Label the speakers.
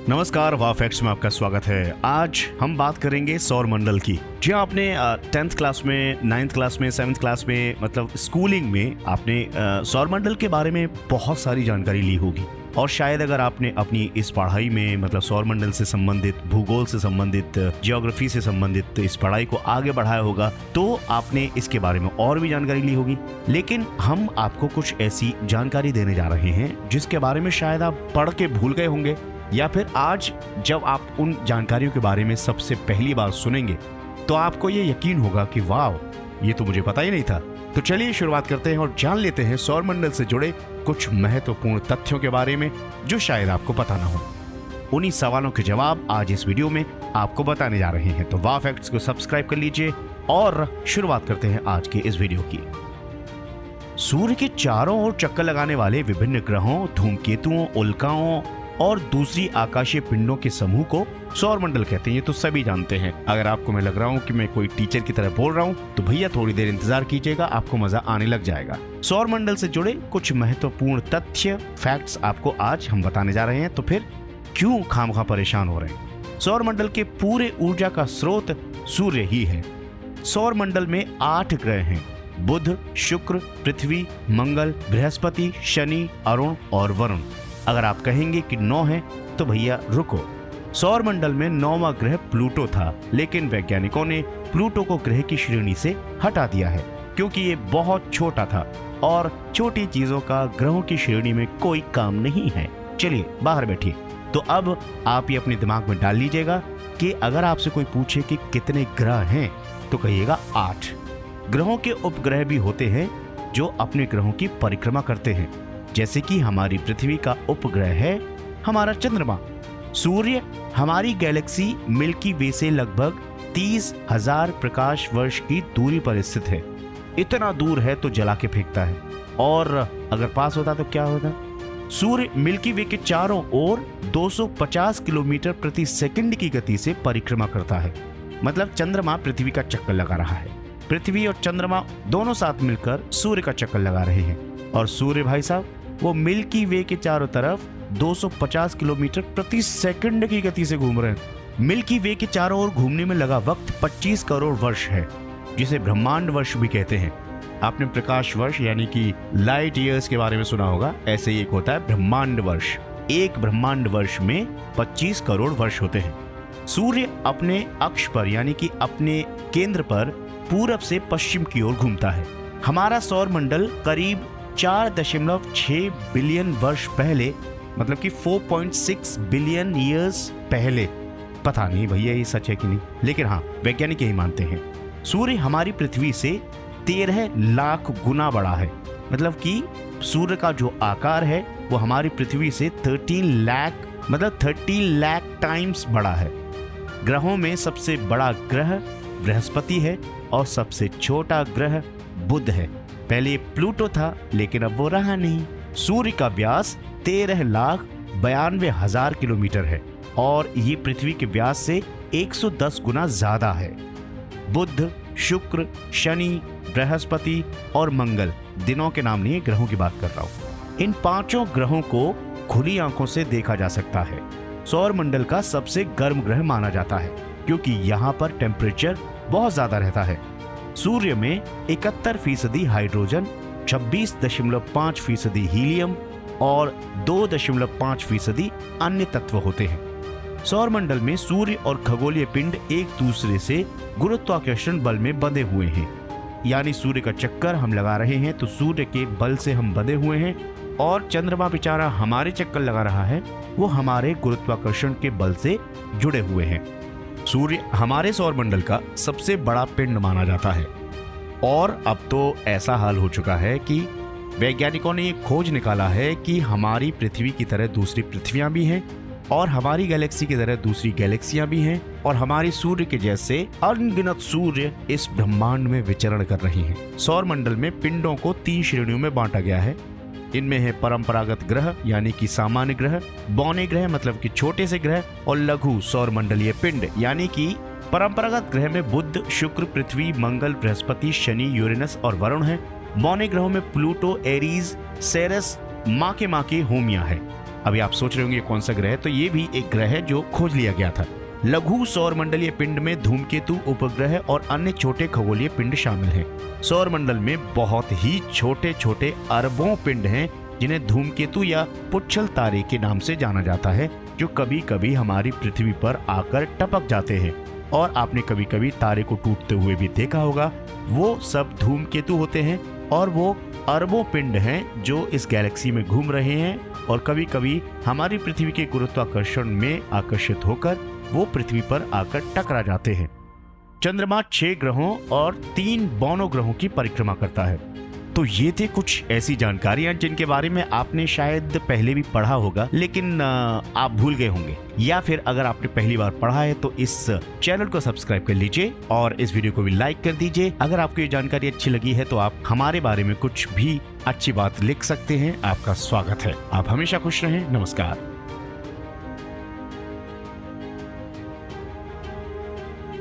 Speaker 1: नमस्कार, वाव फैक्ट्स में आपका स्वागत है। आज हम बात करेंगे सौर मंडल की। जी हाँ, आपने 10th क्लास में, 9th क्लास में, 7th क्लास में, मतलब स्कूलिंग में आपने सौर मंडल के बारे में बहुत सारी जानकारी ली होगी। और शायद अगर आपने अपनी इस पढ़ाई में मतलब सौर मंडल से संबंधित, भूगोल से संबंधित, ज्योग्राफी से संबंधित इस पढ़ाई को आगे बढ़ाया होगा तो आपने इसके बारे में और भी जानकारी ली होगी। लेकिन हम आपको कुछ ऐसी जानकारी देने जा रहे हैं जिसके बारे में शायद आप पढ़ के भूल गए होंगे, या फिर आज जब आप उन जानकारियों के बारे में सबसे पहली बार सुनेंगे तो आपको ये यकीन होगा कि वाह, ये तो मुझे पता ही नहीं था। तो चलिए शुरुआत करते हैं और जान लेते हैं सौर मंडल से जुड़े कुछ महत्वपूर्ण तथ्यों के बारे में जो शायद आपको पता ना हो। उन्हीं सवालों के जवाब आज इस वीडियो में आपको बताने जा रहे हैं। तो वाव फैक्ट्स को सब्सक्राइब कर लीजिए और शुरुआत करते हैं आज के इस वीडियो की। सूर्य के चारों ओर चक्कर लगाने वाले विभिन्न ग्रहों, धूमकेतुओं, उल्काओं और दूसरी आकाशीय पिंडों के समूह को सौर मंडल कहते हैं। ये तो सभी जानते हैं। अगर आपको मैं लग रहा हूँ कि मैं कोई टीचर की तरह बोल रहा हूँ तो भैया थोड़ी देर इंतजार कीजिएगा, आपको मजा आने लग जाएगा। सौर मंडल से जुड़े कुछ महत्वपूर्ण तथ्य, फैक्ट्स आपको आज हम बताने जा रहे हैं। तो फिर क्यों खामखा परेशान हो रहे हैं? सौर मंडल के पूरे ऊर्जा का स्रोत सूर्य ही है। सौर मंडल में 8 ग्रह हैं: बुध, शुक्र, पृथ्वी, मंगल, बृहस्पति, शनि, अरुण और वरुण। अगर आप कहेंगे कि 9 है तो भैया रुको। सौर मंडल में 9वां ग्रह प्लूटो था, लेकिन वैज्ञानिकों ने प्लूटो को ग्रह की श्रेणी से हटा दिया है क्योंकि ये बहुत छोटा था और छोटी चीजों का ग्रहों की श्रेणी में कोई काम नहीं है। चलिए बाहर बैठिए। तो अब आप ये अपने दिमाग में डाल लीजिएगा कि अगर आपसे कोई पूछे कि कितने ग्रह हैं तो कहिएगा 8। ग्रहों के उपग्रह भी होते हैं जो अपने ग्रहों की परिक्रमा करते हैं, जैसे कि हमारी पृथ्वी का उपग्रह है हमारा चंद्रमा। सूर्य हमारी गैलेक्सी मिल्की वे से लगभग 30,000 प्रकाश वर्ष की दूरी पर स्थित है। इतना दूर है तो जला के फेंकता है, और अगर पास होता तो क्या होता? सूर्य मिल्की वे के चारों ओर 250 किलोमीटर प्रति सेकंड की गति से परिक्रमा करता है। मतलब चंद्रमा पृथ्वी का चक्कर लगा रहा है, पृथ्वी और चंद्रमा दोनों साथ मिलकर सूर्य का चक्कर लगा रहे हैं। और सूर्य भाई साहब वो मिल्की वे के चारों तरफ 250 किलोमीटर प्रति सेकंड की गति से घूम रहे हैं। मिल्की वे के चारों ओर घूमने में लगा वक्त 25 करोड़ वर्ष है, जिसे ब्रह्मांड वर्ष भी कहते हैं। आपने प्रकाश वर्ष यानी कि लाइट ईयर्स के बारे में सुना होगा, ऐसे ही एक होता है ब्रह्मांड वर्ष। एक ब्रह्मांड वर्ष में 25 करोड़ वर्ष होते हैं। सूर्य अपने अक्ष पर यानी कि अपने केंद्र पर पूरब से पश्चिम की ओर घूमता है। हमारा सौर मंडल करीब 4.6 बिलियन वर्ष पहले, मतलब कि 4.6 बिलियन ईयर्स पहले, पता नहीं भैया ये सच है कि नहीं, लेकिन हाँ वैज्ञानिक यही मानते हैं। सूर्य हमारी पृथ्वी से 13 लाख गुना बड़ा है। मतलब कि सूर्य का जो आकार है वो हमारी पृथ्वी से 13 लाख टाइम्स बड़ा है। ग्रहों में सबसे बड़ा ग्रह बृहस्पति है और सबसे छोटा ग्रह बुध है। पहले प्लूटो था लेकिन अब वो रहा नहीं। सूर्य का व्यास 13,92,000 किलोमीटर है और ये पृथ्वी के व्यास से 110 गुना ज्यादा है। बुध, शुक्र, शनि, बृहस्पति और मंगल दिनों के नाम नहीं, ग्रहों की बात कर रहा हूँ। इन 5 ग्रहों को खुली आंखों से देखा जा सकता है। सौर मंडल का सबसे गर्म ग्रह माना जाता है क्योंकि यहाँ पर टेम्परेचर बहुत ज्यादा रहता है। सूर्य में 71% हाइड्रोजन, 26.5% हीलियम और 2.5% अन्य तत्व होते हैं। सौर मंडल में सूर्य और खगोलीय पिंड एक दूसरे से गुरुत्वाकर्षण बल में बंधे हुए हैं। यानी सूर्य का चक्कर हम लगा रहे हैं तो सूर्य के बल से हम बंधे हुए हैं, और चंद्रमा बेचारा हमारे चक्कर लगा रहा है, वो हमारे गुरुत्वाकर्षण के बल से जुड़े हुए हैं। सूर्य हमारे सौर मंडल का सबसे बड़ा पिंड माना जाता है, और अब तो ऐसा हाल हो चुका है कि वैज्ञानिकों ने एक खोज निकाला है कि हमारी पृथ्वी की तरह दूसरी पृथ्वियां भी हैं, और हमारी गैलेक्सी की तरह दूसरी गैलेक्सियां भी हैं, और हमारी सूर्य के जैसे अनगिनत सूर्य इस ब्रह्मांड में विचरण कर रही हैं। सौर मंडल में पिंडों को 3 श्रेणियों में बांटा गया है। इनमें है परंपरागत ग्रह यानी कि सामान्य ग्रह, बौने ग्रह मतलब कि छोटे से ग्रह, और लघु सौर मंडलीय पिंड यानी कि परंपरागत ग्रह में बुध, शुक्र, पृथ्वी, मंगल, बृहस्पति, शनि, यूरेनस और वरुण है। बौने ग्रहों में प्लूटो, एरीज, सेरस, माँ के होमिया है। अभी आप सोच रहे होंगे कौन सा ग्रह है, तो ये भी एक ग्रह है जो खोज लिया गया था। लघु सौर मंडलीय पिंड में धूमकेतु, उपग्रह और अन्य छोटे खगोलीय पिंड शामिल हैं। सौर मंडल में बहुत ही छोटे छोटे अरबों पिंड हैं जिन्हें धूमकेतु या पुच्छल तारे के नाम से जाना जाता है, जो कभी कभी हमारी पृथ्वी पर आकर टपक जाते हैं। और आपने कभी कभी तारे को टूटते हुए भी देखा होगा, वो सब धूमकेतु होते हैं और वो अरबों पिंड हैं जो इस गैलेक्सी में घूम रहे हैं और कभी कभी हमारी पृथ्वी के गुरुत्वाकर्षण में आकर्षित होकर वो पृथ्वी पर आकर टकरा जाते हैं। चंद्रमा 6 ग्रहों और 3 बौनों ग्रहों की परिक्रमा करता है। तो ये थे कुछ ऐसी जानकारियां जिनके बारे में आपने शायद पहले भी पढ़ा होगा, लेकिन आप भूल गए होंगे, या फिर अगर आपने पहली बार पढ़ा है तो इस चैनल को सब्सक्राइब कर लीजिए और इस वीडियो को भी लाइक कर दीजिए। अगर आपको ये जानकारी अच्छी लगी है तो आप हमारे बारे में कुछ भी अच्छी बात लिख सकते हैं। आपका स्वागत है। आप हमेशा खुश रहें। नमस्कार।